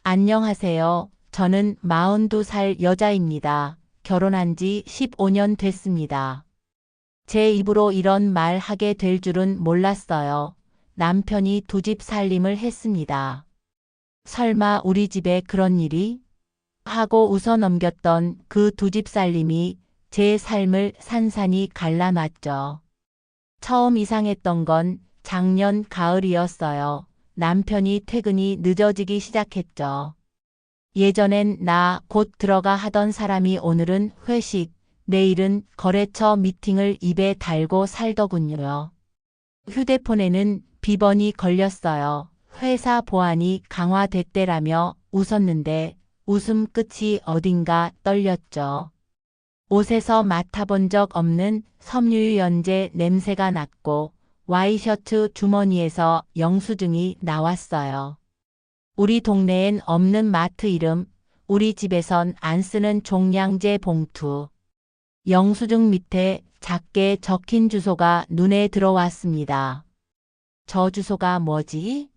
안녕하세요. 저는 42살 여자입니다. 결혼한 지 15년 됐습니다. 제 입으로 이런 말 하게 될 줄은 몰랐어요. 남편이 두 집 살림을 했습니다. 설마 우리 집에 그런 일이? 하고 웃어 넘겼던 그 두 집 살림이 제 삶을 산산이 갈라놨죠. 처음 이상했던 건 작년 가을이었어요. 남편이 퇴근이 늦어지기 시작했죠. 예전엔 나 곧 들어가 하던 사람이 오늘은 회식, 내일은 거래처 미팅을 입에 달고 살더군요. 휴대폰에는 비번이 걸렸어요. 회사 보안이 강화됐대라며 웃었는데 웃음 끝이 어딘가 떨렸죠. 옷에서 맡아본 적 없는 섬유유연제 냄새가 났고 와이셔츠 주머니에서 영수증이 나왔어요. 우리 동네엔 없는 마트 이름, 우리 집에선 안 쓰는 종량제 봉투. 영수증 밑에 작게 적힌 주소가 눈에 들어왔습니다. 저 주소가 뭐지?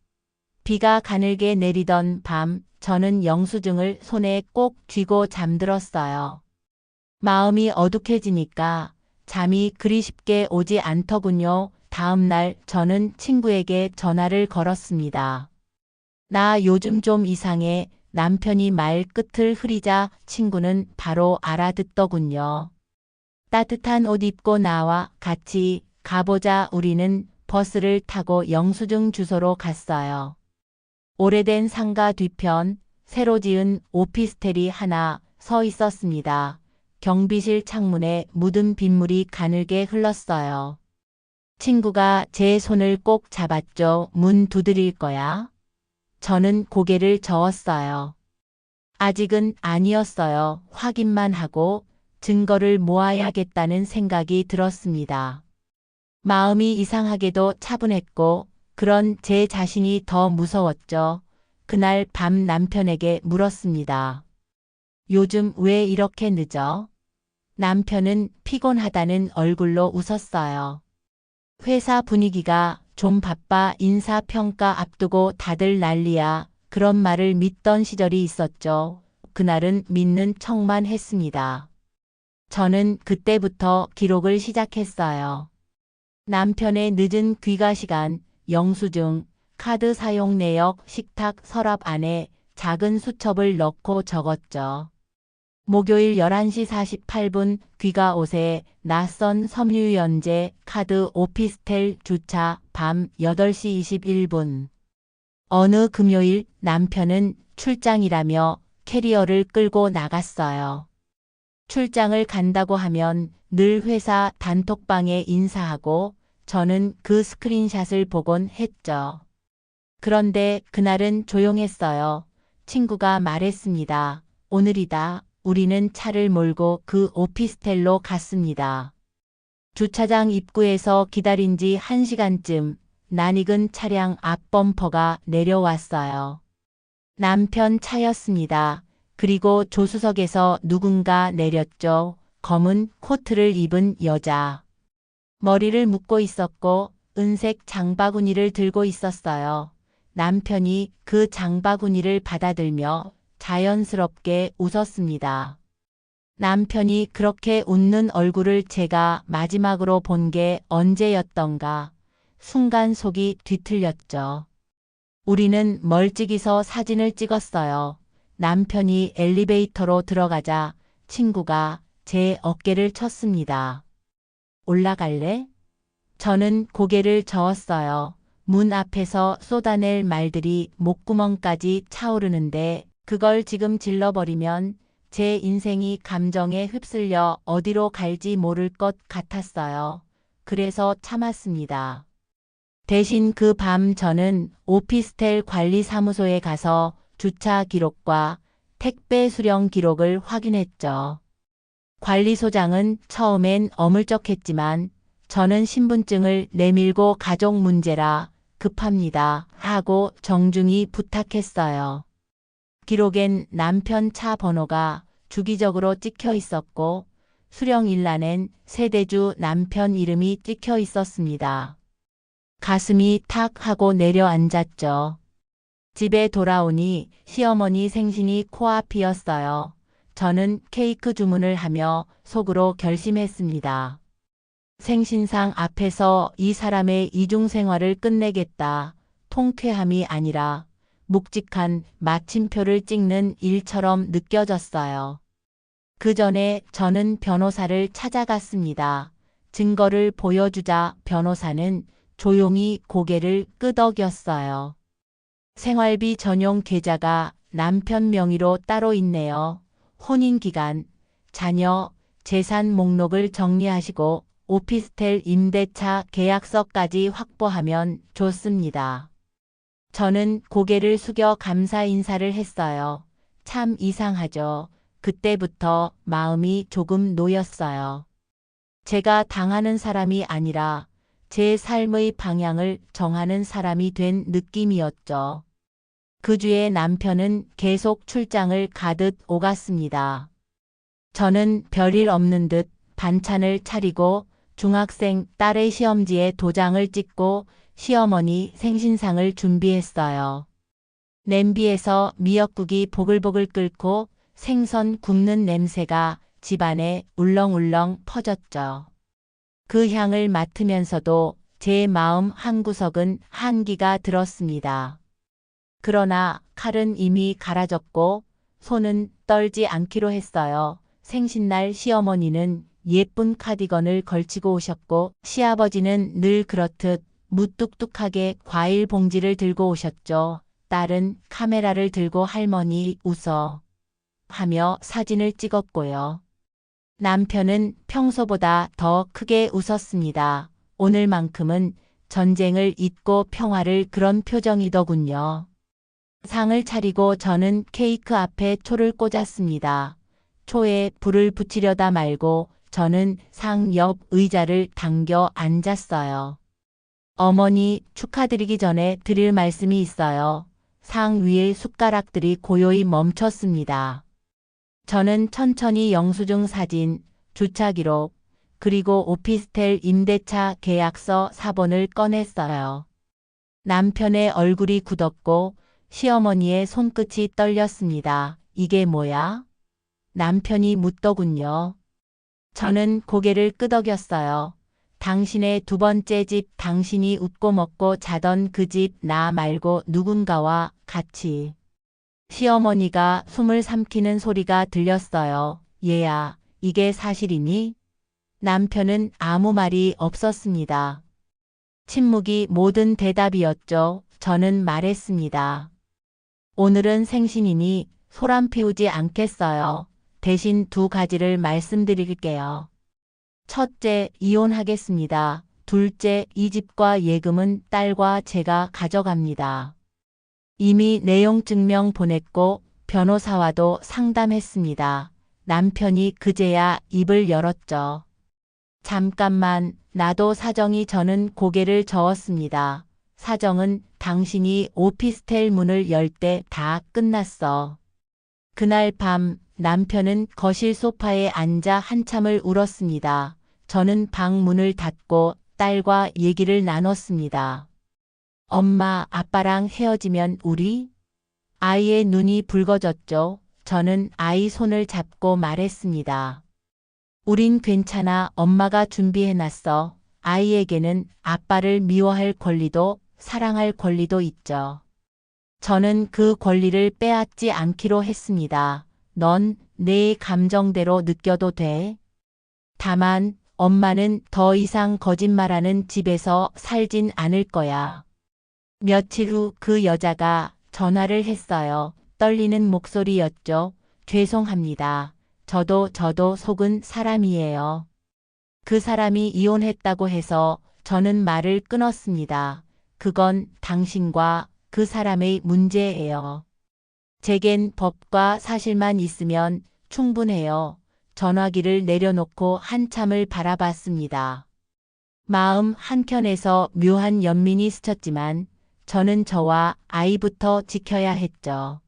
비가 가늘게 내리던 밤, 저는 영수증을 손에 꼭 쥐고 잠들었어요. 마음이 어둑해지니까 잠이 그리 쉽게 오지 않더군요. 다음 날 저는 친구에게 전화를 걸었습니다. 나 요즘 좀 이상해. 남편이 말 끝을 흐리자 친구는 바로 알아듣더군요. 따뜻한 옷 입고 나와 같이 가보자. 우리는 버스를 타고 영수증 주소로 갔어요. 오래된 상가 뒤편 새로 지은 오피스텔이 하나 서 있었습니다. 경비실 창문에 묻은 빗물이 가늘게 흘렀어요. 친구가 제 손을 꼭 잡았죠. 문 두드릴 거야? 저는 고개를 저었어요. 아직은 아니었어요. 확인만 하고 증거를 모아야겠다는 생각이 들었습니다. 마음이 이상하게도 차분했고 그런 제 자신이 더 무서웠죠. 그날 밤 남편에게 물었습니다. 요즘 왜 이렇게 늦어? 남편은 피곤하다는 얼굴로 웃었어요. 회사 분위기가 좀 바빠. 인사평가 앞두고 다들 난리야. 그런 말을 믿던 시절이 있었죠. 그날은 믿는 척만 했습니다. 저는 그때부터 기록을 시작했어요. 남편의 늦은 귀가 시간, 영수증, 카드 사용 내역, 식탁 서랍 안에 작은 수첩을 넣고 적었죠. 목요일 11시 48분 귀가 옷에 낯선 섬유유연제 카드 오피스텔 주차 밤 8시 21분. 어느 금요일 남편은 출장이라며 캐리어를 끌고 나갔어요. 출장을 간다고 하면 늘 회사 단톡방에 인사하고 저는 그 스크린샷을 보곤 했죠. 그런데 그날은 조용했어요. 친구가 말했습니다. 오늘이다. 우리는 차를 몰고 그 오피스텔로 갔습니다. 주차장 입구에서 기다린 지 1시간쯤 낯익은 차량 앞 범퍼가 내려왔어요. 남편 차였습니다. 그리고 조수석에서 누군가 내렸죠. 검은 코트를 입은 여자. 머리를 묶고 있었고 은색 장바구니를 들고 있었어요. 남편이 그 장바구니를 받아들며 자연스럽게 웃었습니다. 남편이 그렇게 웃는 얼굴을 제가 마지막으로 본 게 언제였던가. 순간 속이 뒤틀렸죠. 우리는 멀찍이서 사진을 찍었어요. 남편이 엘리베이터로 들어가자 친구가 제 어깨를 쳤습니다. 올라갈래? 저는 고개를 저었어요. 문 앞에서 쏟아낼 말들이 목구멍까지 차오르는데 그걸 지금 질러버리면 제 인생이 감정에 휩쓸려 어디로 갈지 모를 것 같았어요. 그래서 참았습니다. 대신 그 밤 저는 오피스텔 관리사무소에 가서 주차 기록과 택배 수령 기록을 확인했죠. 관리소장은 처음엔 어물쩍했지만 저는 신분증을 내밀고 가족 문제라 급합니다 하고 정중히 부탁했어요. 기록엔 남편 차 번호가 주기적으로 찍혀 있었고 수령일란엔 세대주 남편 이름이 찍혀 있었습니다. 가슴이 탁 하고 내려앉았죠. 집에 돌아오니 시어머니 생신이 코앞이었어요. 저는 케이크 주문을 하며 속으로 결심했습니다. 생신상 앞에서 이 사람의 이중생활을 끝내겠다. 통쾌함이 아니라 묵직한 마침표를 찍는 일처럼 느껴졌어요. 그 전에 저는 변호사를 찾아갔습니다. 증거를 보여주자 변호사는 조용히 고개를 끄덕였어요. 생활비 전용 계좌가 남편 명의로 따로 있네요. 혼인기간, 자녀, 재산 목록을 정리하시고 오피스텔 임대차 계약서까지 확보하면 좋습니다. 저는 고개를 숙여 감사 인사를 했어요. 참 이상하죠. 그때부터 마음이 조금 놓였어요. 제가 당하는 사람이 아니라 제 삶의 방향을 정하는 사람이 된 느낌이었죠. 그 주에 남편은 계속 출장을 가듯 오갔습니다. 저는 별일 없는 듯 반찬을 차리고 중학생 딸의 시험지에 도장을 찍고 시어머니 생신상을 준비했어요. 냄비에서 미역국이 보글보글 끓고 생선 굽는 냄새가 집안에 울렁울렁 퍼졌죠. 그 향을 맡으면서도 제 마음 한구석은 한기가 들었습니다. 그러나 칼은 이미 갈아졌고 손은 떨지 않기로 했어요. 생신날 시어머니는 예쁜 카디건을 걸치고 오셨고 시아버지는 늘 그렇듯 무뚝뚝하게 과일 봉지를 들고 오셨죠. 딸은 카메라를 들고 할머니 웃어 하며 사진을 찍었고요. 남편은 평소보다 더 크게 웃었습니다. 오늘만큼은 전쟁을 잊고 평화를 그런 표정이더군요. 상을 차리고 저는 케이크 앞에 초를 꽂았습니다. 초에 불을 붙이려다 말고 저는 상 옆 의자를 당겨 앉았어요. 어머니 축하드리기 전에 드릴 말씀이 있어요. 상 위의 숟가락들이 고요히 멈췄습니다. 저는 천천히 영수증 사진, 주차 기록, 그리고 오피스텔 임대차 계약서 사본을 꺼냈어요. 남편의 얼굴이 굳었고 시어머니의 손끝이 떨렸습니다. 이게 뭐야? 남편이 묻더군요. 저는 고개를 끄덕였어요. 당신의 두 번째 집, 당신이 웃고 먹고 자던 그 집, 나 말고 누군가와 같이. 시어머니가 숨을 삼키는 소리가 들렸어요. 얘야, 이게 사실이니? 남편은 아무 말이 없었습니다. 침묵이 모든 대답이었죠. 저는 말했습니다. 오늘은 생신이니 소란 피우지 않겠어요. 대신 두 가지를 말씀드릴게요. 첫째, 이혼하겠습니다. 둘째, 이 집과 예금은 딸과 제가 가져갑니다. 이미 내용 증명 보냈고 변호사와도 상담했습니다. 남편이 그제야 입을 열었죠. 잠깐만, 나도 사정이. 저는 고개를 저었습니다. 사정은 당신이 오피스텔 문을 열 때 다 끝났어. 그날 밤 남편은 거실 소파에 앉아 한참을 울었습니다. 저는 방 문을 닫고 딸과 얘기를 나눴습니다. 엄마, 아빠랑 헤어지면 우리? 아이의 눈이 붉어졌죠. 저는 아이 손을 잡고 말했습니다. 우린 괜찮아. 엄마가 준비해놨어. 아이에게는 아빠를 미워할 권리도 사랑할 권리도 있죠. 저는 그 권리를 빼앗지 않기로 했습니다. 넌 내 감정대로 느껴도 돼. 다만 엄마는 더 이상 거짓말하는 집에서 살진 않을 거야. 며칠 후 그 여자가 전화를 했어요. 떨리는 목소리였죠. 죄송합니다. 저도 속은 사람이에요. 그 사람이 이혼했다고 해서 저는 말을 끊었습니다. 그건 당신과 그 사람의 문제예요. 제겐 법과 사실만 있으면 충분해요. 전화기를 내려놓고 한참을 바라봤습니다. 마음 한켠에서 묘한 연민이 스쳤지만 저는 저와 아이부터 지켜야 했죠.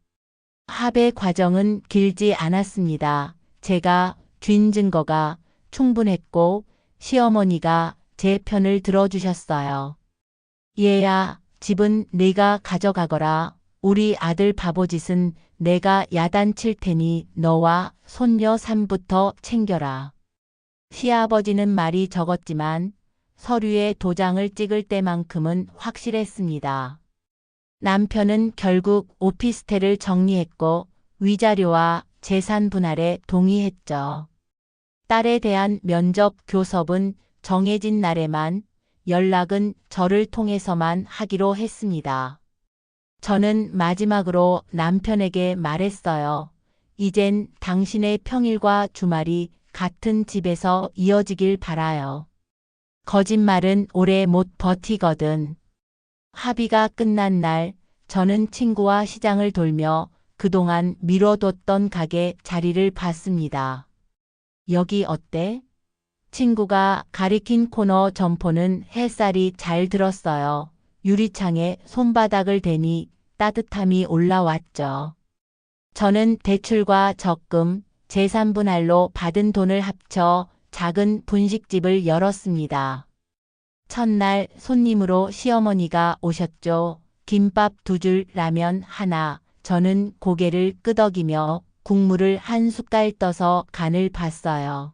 합의 과정은 길지 않았습니다. 제가 쥔 증거가 충분했고 시어머니가 제 편을 들어주셨어요. 얘야, 집은 네가 가져가거라. 우리 아들 바보짓은 내가 야단칠 테니 너와 손녀 산부터 챙겨라. 시아버지는 말이 적었지만 서류에 도장을 찍을 때만큼은 확실했습니다. 남편은 결국 오피스텔을 정리했고 위자료와 재산 분할에 동의했죠. 딸에 대한 면접 교섭은 정해진 날에만, 연락은 저를 통해서만 하기로 했습니다. 저는 마지막으로 남편에게 말했어요. 이젠 당신의 평일과 주말이 같은 집에서 이어지길 바라요. 거짓말은 오래 못 버티거든. 합의가 끝난 날, 저는 친구와 시장을 돌며 그동안 미뤄뒀던 가게 자리를 봤습니다. 여기 어때? 친구가 가리킨 코너 점포는 햇살이 잘 들었어요. 유리창에 손바닥을 대니 따뜻함이 올라왔죠. 저는 대출과 적금, 재산 분할로 받은 돈을 합쳐 작은 분식집을 열었습니다. 첫날 손님으로 시어머니가 오셨죠. 김밥 2줄, 라면 하나. 저는 고개를 끄덕이며 국물을 한 숟갈 떠서 간을 봤어요.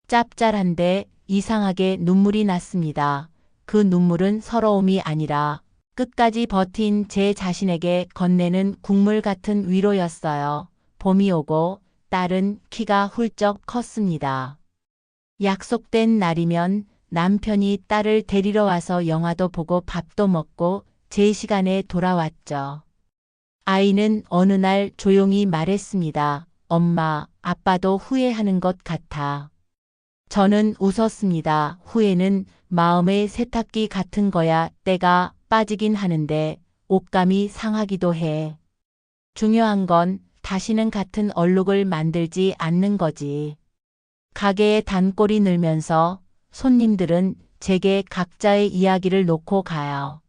짭짤한데 이상하게 눈물이 났습니다. 그 눈물은 서러움이 아니라 끝까지 버틴 제 자신에게 건네는 국물 같은 위로였어요. 봄이 오고 딸은 키가 훌쩍 컸습니다. 약속된 날이면 남편이 딸을 데리러 와서 영화도 보고 밥도 먹고 제 시간에 돌아왔죠. 아이는 어느 날 조용히 말했습니다. 엄마, 아빠도 후회하는 것 같아. 저는 웃었습니다. 후회는 마음의 세탁기 같은 거야. 때가 빠지긴 하는데 옷감이 상하기도 해. 중요한 건 다시는 같은 얼룩을 만들지 않는 거지. 가게의 단골이 늘면서 손님들은 제게 각자의 이야기를 놓고 가요.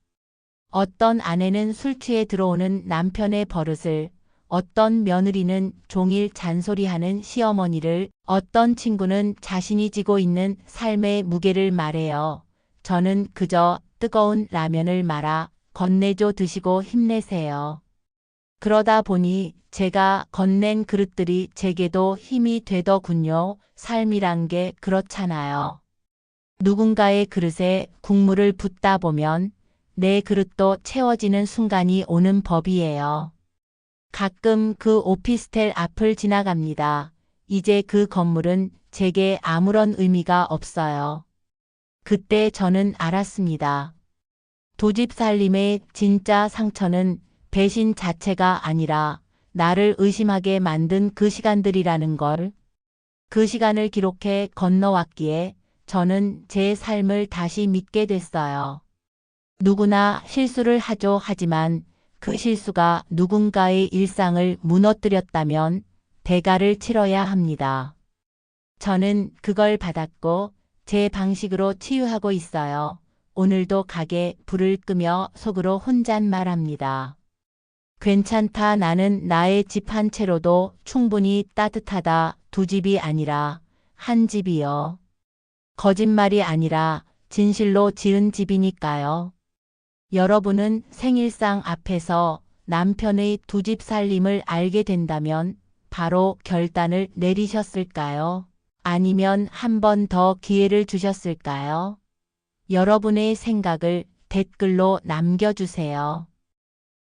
어떤 아내는 술 취해 들어오는 남편의 버릇을, 어떤 며느리는 종일 잔소리하는 시어머니를, 어떤 친구는 자신이 지고 있는 삶의 무게를 말해요. 저는 그저 뜨거운 라면을 말아 건네줘 드시고 힘내세요. 그러다 보니 제가 건넨 그릇들이 제게도 힘이 되더군요. 삶이란 게 그렇잖아요. 누군가의 그릇에 국물을 붓다 보면 내 그릇도 채워지는 순간이 오는 법이에요. 가끔 그 오피스텔 앞을 지나갑니다. 이제 그 건물은 제게 아무런 의미가 없어요. 그때 저는 알았습니다. 두 집 살림의 진짜 상처는 배신 자체가 아니라 나를 의심하게 만든 그 시간들이라는 걸. 그 시간을 기록해 건너왔기에 저는 제 삶을 다시 믿게 됐어요. 누구나 실수를 하죠. 하지만 그 실수가 누군가의 일상을 무너뜨렸다면 대가를 치러야 합니다. 저는 그걸 받았고 제 방식으로 치유하고 있어요. 오늘도 가게 불을 끄며 속으로 혼잣말합니다. 괜찮다. 나는 나의 집 한 채로도 충분히 따뜻하다. 두 집이 아니라 한 집이요. 거짓말이 아니라 진실로 지은 집이니까요. 여러분은 생일상 앞에서 남편의 두 집 살림을 알게 된다면 바로 결단을 내리셨을까요? 아니면 한 번 더 기회를 주셨을까요? 여러분의 생각을 댓글로 남겨주세요.